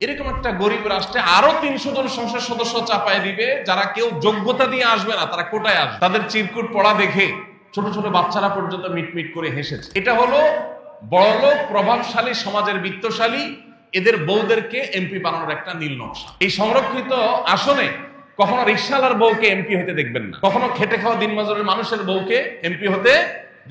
এরকম একটা গরিব রাষ্ট্রে আরো ৩০০ জন সংসদ সদস্য চাপায় দিবে, যারা কেউ যোগ্যতা দিয়ে আসবে না, তারা কোটায় আসবে। তাদের চিরকুট পড়া দেখে ছোট ছোট বাচ্চারা পর্যন্ত মিটমিট করে হেসেছে। এটা হলো বড়লোক প্রভাবশালী সমাজের বিত্তশালী এদের বউদেরকে এমপি বানানোর একটা নীল নকশা। এই সংরক্ষিত আসনে কখনো রিকশালার বউকে এমপি হতে দেখবেন না, কখনো খেটে খাওয়া দিনমজুরের মানুষের বউকে এমপি হতে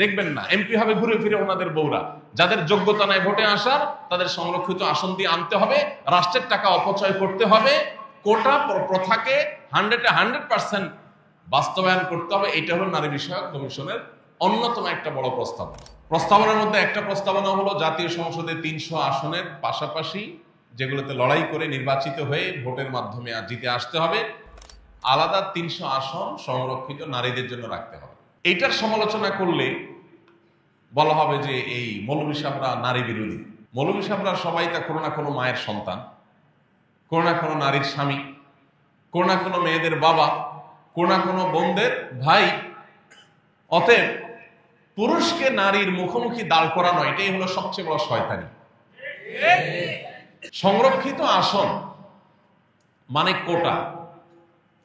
দেখবেন না। এমপি হবে ঘুরে ফিরে ওনাদের বউরা, যাদের যোগ্যতা নাই ভোটে আসার, তাদের সংরক্ষিত আসন দিয়ে আনতে হবে, রাষ্ট্রের টাকা অপচয় করতে হবে, কোটা প্রথাকে 100% বাস্তবায়ন করতে হবে। এটা হলো নারী বিষয়ক কমিশনের অন্যতম একটা বড় প্রস্তাবনার মধ্যে একটা প্রস্তাবনা হলো জাতীয় সংসদে ৩০০ আসনের পাশাপাশি যেগুলোতে লড়াই করে নির্বাচিত হয়ে ভোটের মাধ্যমে জিতে আসতে হবে, আলাদা ৩০০ আসন সংরক্ষিত নারীদের জন্য রাখতে হবে। এইটার সমালোচনা করলে বলা হবে যে এই মৌলভী সাহেবরা নারী বিরোধী। মৌলভী সাহেবরা সবাই তা কোনো না কোনো মায়ের সন্তান, কোনো না কোনো নারীর স্বামী, কোনো না কোনো মেয়েদের বাবা, কোনো না কোনো বোনদের ভাই। অতএব পুরুষকে নারীর মুখোমুখি দাঁড় করানো এটাই হলো সবচেয়ে বড় শয়তানি। সংরক্ষিত আসন মানে কোটা,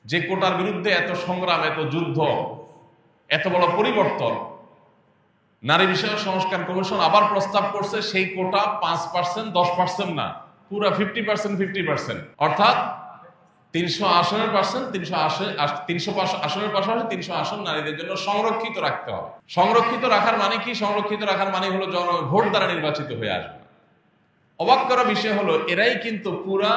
যে কোটার বিরুদ্ধে এত সংগ্রাম, এত যুদ্ধ, এত বড় পরিবর্তন, নারী বিষয়ক সংস্কার কমিশন আবার প্রস্তাব করছে সেই কোটা 5%, 10% না, পুরো 50%, অর্থাৎ ৩০০ আসনের পার্সেন্ট ৩০০ আসনের পাশাপাশি ৩০০ আসন নারীদের জন্য সংরক্ষিত রাখতে হবে। সংরক্ষিত রাখার মানে কি? সংরক্ষিত রাখার মানে হলো ভোট দ্বারা নির্বাচিত হয়ে আসবে। অবাক করা বিষয় হলো এরাই কিন্তু পুরা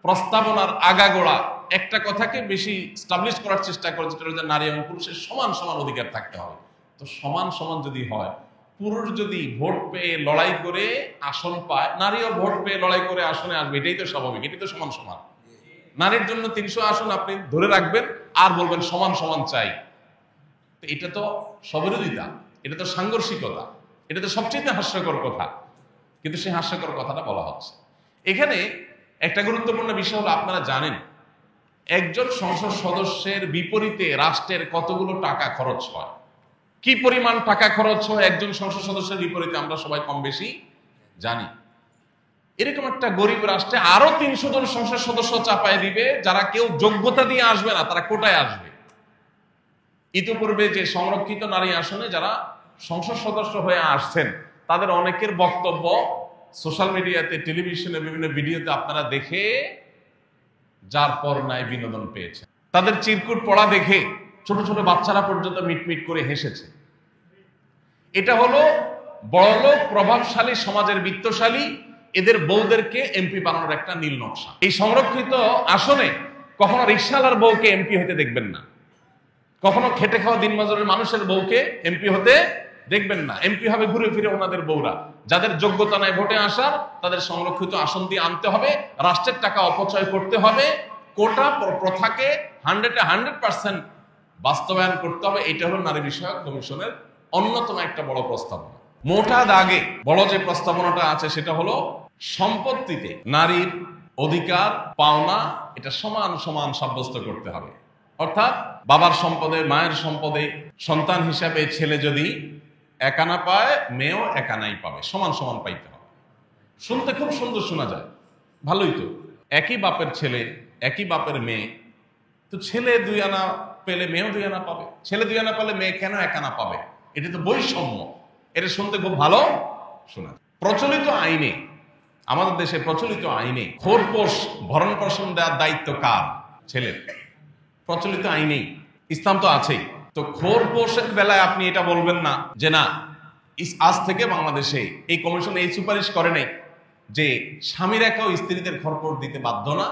প্রস্তাবনার আগাগোড়া একটা কথাকে বেশি স্টাবলিশ করার চেষ্টা করেছে, যে নারী এবং পুরুষের সমান সমান অধিকার থাকতে হবে। তো সমান সমান যদি হয়, পুরুষ যদি ভোট পেয়ে লড়াই করে আসন পায়, নারীও ভোট পেয়ে লড়াই করে আসনে আসবে, এটাই তো স্বাভাবিক, এটাই তো সমান সমান। নারীর জন্য ৩০০ আসন আপনি ধরে রাখবেন আর বলবেন সমান সমান চাই, তো এটা তো স্ববিরোধিতা, এটা তো সাংঘর্ষিকতা, এটা তো সবচেয়ে হাস্যকর কথা। কিন্তু সেই হাস্যকর কথাটা বলা হচ্ছে এখানে। একটা গুরুত্বপূর্ণ বিষয় হলো, আপনারা জানেন একজন সংসদ সদস্যের বিপরীতে রাষ্ট্রের কতগুলো টাকা খরচ হয়, কি পরিমাণ টাকা খরচ হয় একজন সংসদ সদস্যের বিপরীতে আমরা সবাই কম বেশি জানি। এরকম একটা গরিব রাষ্ট্রে আরো ৩০০ জন সংসদ সদস্য চাপায় দিবে, যারা কেউ যোগ্যতা দিয়ে আসবে না, তারা কোটায় আসবে। ইতিপূর্বে যে সংরক্ষিত নারী আসনে যারা সংসদ সদস্য হয়ে আসছেন, তাদের অনেকের বক্তব্য সোশ্যাল মিডিয়াতে, টেলিভিশনে, বিভিন্ন ভিডিওতে আপনারা দেখে যার পর নাই বিনোদন পেয়েছেন। তাদের চিরকুট পড়া দেখে ছোট ছোট বাচ্চারা পর্যন্ত মিটমিট করে হেসেছে। এটা হলো বড়লোক প্রভাবশালী সমাজের বিত্তশালী এদের বউদেরকে এমপি বানানোর একটা নীল নকশা। এই সংরক্ষিত আসনে কখনো রিকশালার বউকে এমপি হতে দেখবেন না, কখনো খেটে খাওয়া দিনমজুরের মানুষের বউকে এমপি হতে দেখবেন না। এমপি হবে ঘুরে ফিরে ওনাদের বউরা, যাদের যোগ্যতা নাই ভোটে আসার, তাদের সংরক্ষিত আসন দিয়ে আনতে হবে, রাষ্ট্রের টাকা অপচয় করতে হবে, কোটা প্রথাকে 100% বাস্তবায়ন করতে হবে। এটা হলো নারী বিষয়ক কমিশনের অন্যতম একটা বড় প্রস্তাবনা। মোটা দাগে বড় যে প্রস্তাবনাটা আছে সেটা হলো সম্পত্তিতে নারীর অধিকার পাওনা এটা সমান সমান সাব্যস্ত করতে হবে। অর্থাৎ বাবার সম্পদে, মায়ের সম্পদে সন্তান হিসাবে ছেলে যদি একানা পায়, মেয়েও একানাই পাবে, সমান সমান পাইতে হবে। শুনতে খুব সুন্দর শোনা যায়, ভালোই তো, একই বাপের ছেলে, একই বাপের মেয়ে, তো ছেলে 2 আনা পেলে মেয়েও 2 আনা পাবে, ছেলে 2 আনা পেলে মেয়ে কেন 1 আনা পাবে? এটা তো বৈষম্য। এটা শুনতে খুব ভালো শোনা। প্রচলিত আইনে, আমাদের দেশে প্রচলিত আইনে খোরপোশ ভরণ পোষণ দেওয়ার দায়িত্ব কার? ছেলের। প্রচলিত আইনেই, ইসলাম তো আছেই। তো খোরপোশের বেলায় আপনি এটা বলবেন না যে না, আজ থেকে বাংলাদেশে এই কমিশন এই সুপারিশ করে নাই যে স্বামীরা কেউ স্ত্রীদের খরপোশ দিতে বাধ্য না,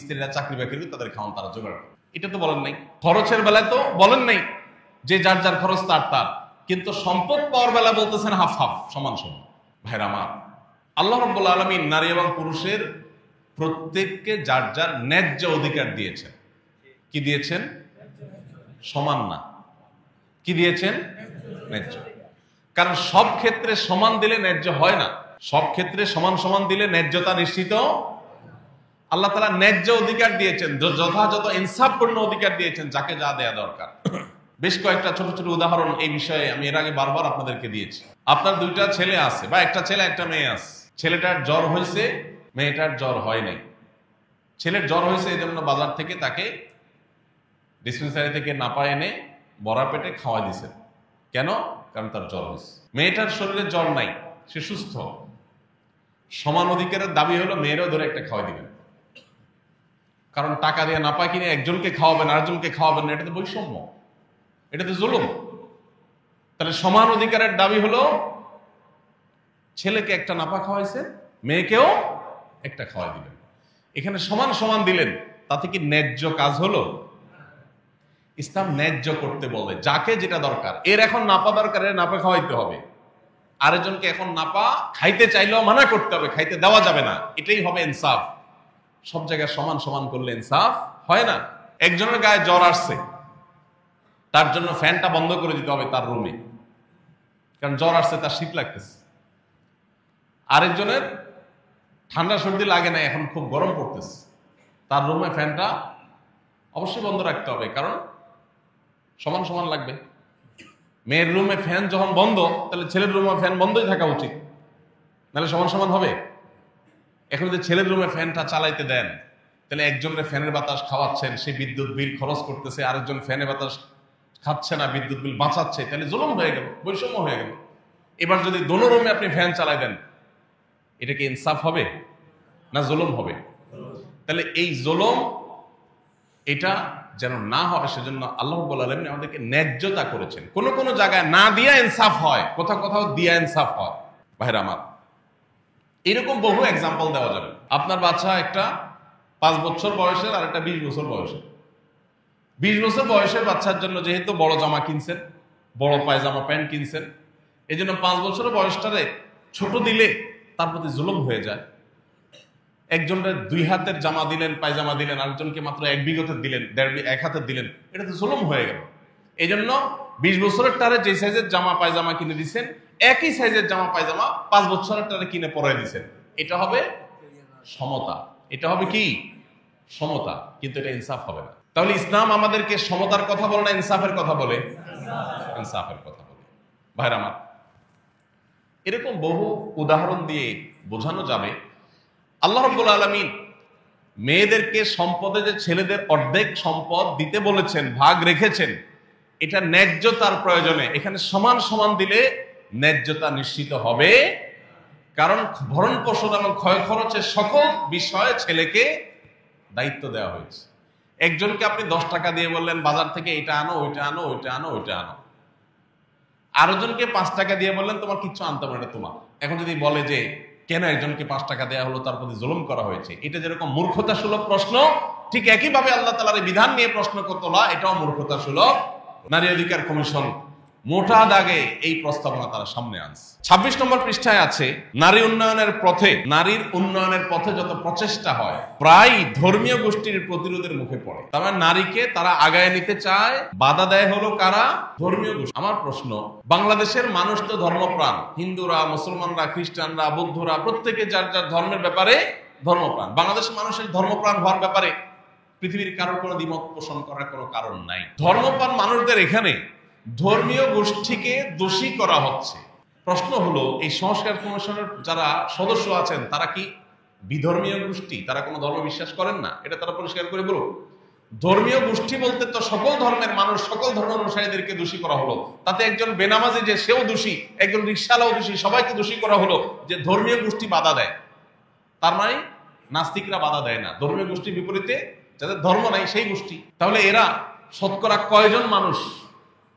স্ত্রীরা চাকরি বাকরি তাদের খাওয়ান তারা জোগাড় করে, এটা তো বলেন নাই। খরচের বেলায় তো বলেন নাই যে যার যার খরচ তার তার, কিন্তু সম্পদ পাওয়ার বেলা বলতেছেন হাফ হাফ, সমান সমান। ভাইরা আমার, আল্লাহ রাব্বুল আলামিন নারী এবং পুরুষের প্রত্যেককে যার যার ন্যায্য অধিকার দিয়েছেন। কি দিয়েছেন? সমান না, কি দিয়েছেন? ন্যায্য। কারণ সব ক্ষেত্রে সমান দিলে ন্যায্য হয় না, সব ক্ষেত্রে সমান সমান দিলে ন্যায্যতা নিশ্চিত। আল্লাহ তাআলা ন্যায্য অধিকার দিয়েছেন, যথাযথ ইনসাফপূর্ণ অধিকার দিয়েছেন, যাকে যা দেয়া দরকার। বেশ কয়েকটা ছোট ছোট উদাহরণ এই বিষয়ে আমি এর আগে বারবার আপনাদেরকে দিয়েছি। আপনার 2টা ছেলে আছে, বা একটা ছেলে একটা মেয়ে আছে, ছেলেটার জ্বর হয়েছে, মেয়েটার জ্বর হয় নাই, ছেলের জ্বর হয়েছে, এই জন্য বাজার থেকে তাকে ডিসপেন্সারি থেকে নাপা এনে বড়া পেটে খাওয়া দিয়েছেন। কেন? কারণ তার জ্বর হয়েছে। মেয়েটার শরীরে জ্বর নাই, সে সুস্থ। সমান অধিকারের দাবি হলো মেয়েরাও ধরে একটা খাওয়া দিবেন, কারণ টাকা দিয়ে নাপা কিনে একজনকে খাওয়াবেন আরেকজনকে খাওয়াবেন না, এটা তো বৈষম্য, এটা তো জুলুম। তাহলে সমান অধিকারের দাবি হলো ছেলেকে একটা নাপা খাওয়াইছে, মেয়েকেও একটা খাওয়াই দিবেন। এখানে সমান সমান দিলেন, তাতে কি ন্যায্য কাজ হলো? ইসলাম ন্যায্য করতে বলে, যাকে যেটা দরকার। এর এখন নাপা দরকার, এর নাপা খাওয়াইতে হবে। আরেকজনকে এখন নাপা খাইতে চাইলেও মানা করতে হবে, খাইতে দেওয়া যাবে না। এটাই হবে ইনসাফ। সব জায়গায় সমান সমান করলে ইনসাফ হয় না। একজনের গায়ে জ্বর আসছে, তার জন্য ফ্যানটা বন্ধ করে দিতে হবে তার রুমে, কারণ জ্বর আসছে, তার শীত লাগতেছে। আরেকজনের ঠান্ডা সর্দি লাগে না, এখন খুব গরম পড়তেছে, তার রুমে ফ্যানটা অবশ্যই বন্ধ রাখতে হবে, কারণ সমান সমান লাগবে। মেয়ের রুমে ফ্যান যখন বন্ধ, তাহলে ছেলের রুমে ফ্যান বন্ধই থাকা উচিত, নাহলে সমান সমান হবে। এখন যদি ছেলের রুমে ফ্যানটা চালাইতে দেন, তাহলে একজনের ফ্যানের বাতাস খাওয়াচ্ছেন, সে বিদ্যুৎ বিল খরচ করতেছে, আরেকজন ফ্যানের বাতাস খাচ্ছে না, বিদ্যুৎ বিল বাঁচাচ্ছে, তাহলে জুলুম হয়ে গেল, বৈষম্য হয়ে গেল। এবার যদি দোনো রুমে আপনি ফ্যান চালাই দেন, এটা কি ইনসাফ হবে না জুলুম হবে? তাহলে এই জুলুম এটা যেন না হয়, সেজন্য আল্লাহ রাব্বুল আলামিন আমাদেরকে ন্যায্যতা করেছেন। কোন কোন জায়গায় না দিয়া ইনসাফ হয়, কোথাও কোথাও দিয়া ইনসাফ হয়। ভাইরা আমার, এরকম বহু এক্সাম্পল দেওয়া যাবে। আপনার বাচ্চা একটা 5 বছর বয়সের আর একটা 20 বছর বয়সের। 20 বছর বয়সের বাচ্চার জন্য যেহেতু বড় জামা কিনছেন, বড় পায়জামা প্যান্ট কিনছেন, এই জন্য 5 বছরের বয়সটারে ছোট দিলে তার প্রতি জুলুম হয়ে যায়। একজনের 2 হাতের জামা দিলেন, পায়জামা দিলেন, আরেকজনকে মাত্র 1 বিঘতের দিলেন, 1 হাতের দিলেন, এটা তো জুলুম হয়ে গেল। এই জন্য 20 বছরের টারে যে সাইজের জামা পায়জামা কিনে দিচ্ছেন, একই সাইজের জামা পায়জামা 5 বছরের টারে কিনে পরাই দিচ্ছেন, এটা হবে সমতা। এটা হবে কি? সমতা। কিন্তু এটা ইনসাফ হবে না। তাহলে ইসলাম আমাদেরকে সমতার কথা বলে না ইনসাফের কথা বলে? ইনসাফের কথা বলে। ভাইরা আমার, এরকম বহু উদাহরণ দিয়ে বোঝানো যাবে। আল্লাহ রাব্বুল আলামিন মেয়েদেরকে সম্পদে যে ছেলেদের অর্ধেক সম্পদ দিতে বলেছেন, ভাগ রেখেছেন, এটা ন্যায্যতার প্রয়োজনে। এখানে সমান সমান দিলে ন্যায্যতা নিশ্চিত হবে, কারণ ভরণ পোষণ এবং ক্ষয় খরচের সকল বিষয়ে ছেলেকে দায়িত্ব দেওয়া হয়েছে। একজনকে আপনি 10 টাকা দিয়ে বললেন বাজার থেকে এটা আনো, ওইটা আনো, ওইটা আনো, ওইটা আনো। আরেকজনকে 5 টাকা দিয়ে বললেন তোমার কিচ্ছু আনতে হবে না তোমার। এখন যদি বলে যে কেন একজনকে 5 টাকা দেওয়া হলো, তার প্রতি জুলুম করা হয়েছে, এটা যেরকম মূর্খতা সুলভ প্রশ্ন, ঠিক একইভাবে আল্লাহ তাআলার বিধান নিয়ে প্রশ্ন তোলা এটাও মূর্খতা সুলভ। নারী অধিকার কমিশন মোটা দাগে এই প্রস্তাবনা তারা সামনে আনছে। 26 নম্বর পৃষ্ঠায় আছে, নারী উন্নয়নের পথে, নারীর উন্নয়নের পথে যত প্রচেষ্টা হয় প্রায় ধর্মীয় গোষ্ঠীর প্রতিরোধের মুখে পড়ে। তার মানে নারীকে তারা আগায় নিতে চায়, বাধা দেয় হলো কারা? ধর্মীয় গোষ্ঠী। আমার প্রশ্ন, বাংলাদেশের মানুষ তো ধর্মপ্রাণ, হিন্দুরা, মুসলমানরা, খ্রিস্টানরা, বৌদ্ধরা, প্রত্যেকে যার যার ধর্মের ব্যাপারে ধর্মপ্রাণ। বাংলাদেশের মানুষের ধর্মপ্রাণ হওয়ার ব্যাপারে পৃথিবীর কারোর কোনো দ্বিমত পোষণ করার কোনো কারণ নাই। ধর্মপ্রাণ মানুষদের এখানে ধর্মীয় গোষ্ঠীকে দোষী করা হচ্ছে। প্রশ্ন হলো, এই সংস্কার কমিশনের যারা সদস্য আছেন তারা কি বিধর্মীয় গোষ্ঠী? তারা কোনো ধর্ম বিশ্বাস করেন না? এটা তারা পরিষ্কার করে বলুন। ধর্মীয় গোষ্ঠী বলতে তো সকল ধর্মের মানুষ, সকল ধর্ম অনুসারীদেরকে দোষী করা হলো। তাতে একজন বেনামাজি যে সেও দোষী, একজন রিকশাওয়ালাও দোষী, সবাইকে দোষী করা হলো যে ধর্মীয় গোষ্ঠী বাধা দেয়। তার মানে নাস্তিকরা বাধা দেয় না, ধর্মীয় গোষ্ঠীর বিপরীতে যাদের ধর্ম নাই সেই গোষ্ঠী। তাহলে এরা শতকরা কয়জন মানুষ,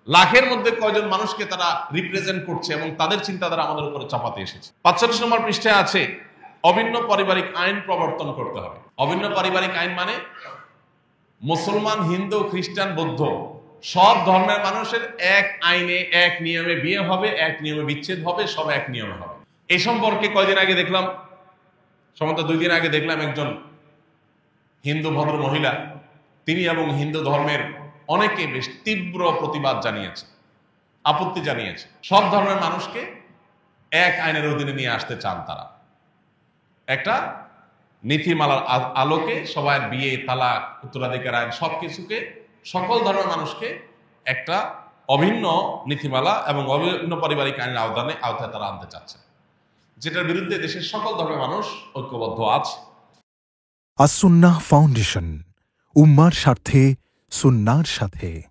লাখের মধ্যে কয়জন মানুষকে তারা রিপ্রেজেন্ট করছে এবং তাদের চিন্তাধারা আমাদের উপরে চাপাতে এসেছে। 45 নম্বর পৃষ্ঠায় আছে, অভিন্ন পারিবারিক আইন প্রবর্তন করতে হবে। অভিন্ন পারিবারিক আইন মানে মুসলমান, হিন্দু, খ্রিস্টান, বৌদ্ধ সব ধর্মের মানুষের এক আইনে, এক নিয়মে বিয়ে হবে, এক নিয়মে বিচ্ছেদ হবে, সব এক নিয়মে হবে। এই সম্পর্কে কয়দিন আগে দেখলাম, সম্ভবত 2 দিন আগে দেখলাম, একজন হিন্দু ভদ্র মহিলা, তিনি এবং হিন্দু ধর্মের অনেকে বেশ তীব্র প্রতিবাদ জানিয়েছে, আপত্তি জানিয়েছে। সব ধর্মের মানুষকে এক আইনের অধীনে নিয়ে আসতে চান তারা। একটা নীতিমালার আলোকে সবাই বিয়ে, তালাক, উত্তরাধিকার আইন সবকিছুকে, সকল ধর্মের মানুষকে একটা অভিন্ন নীতিমালা এবং অভিন্ন পারিবারিক আইনের আওতায় তারা আনতে চাচ্ছে। যেটার বিরুদ্ধে দেশের সকল ধর্মের মানুষ ঐক্যবদ্ধ আছে। আস-সুন্নাহ ফাউন্ডেশন, উম্মার স্বার্থে সুন্নাহর সাথে।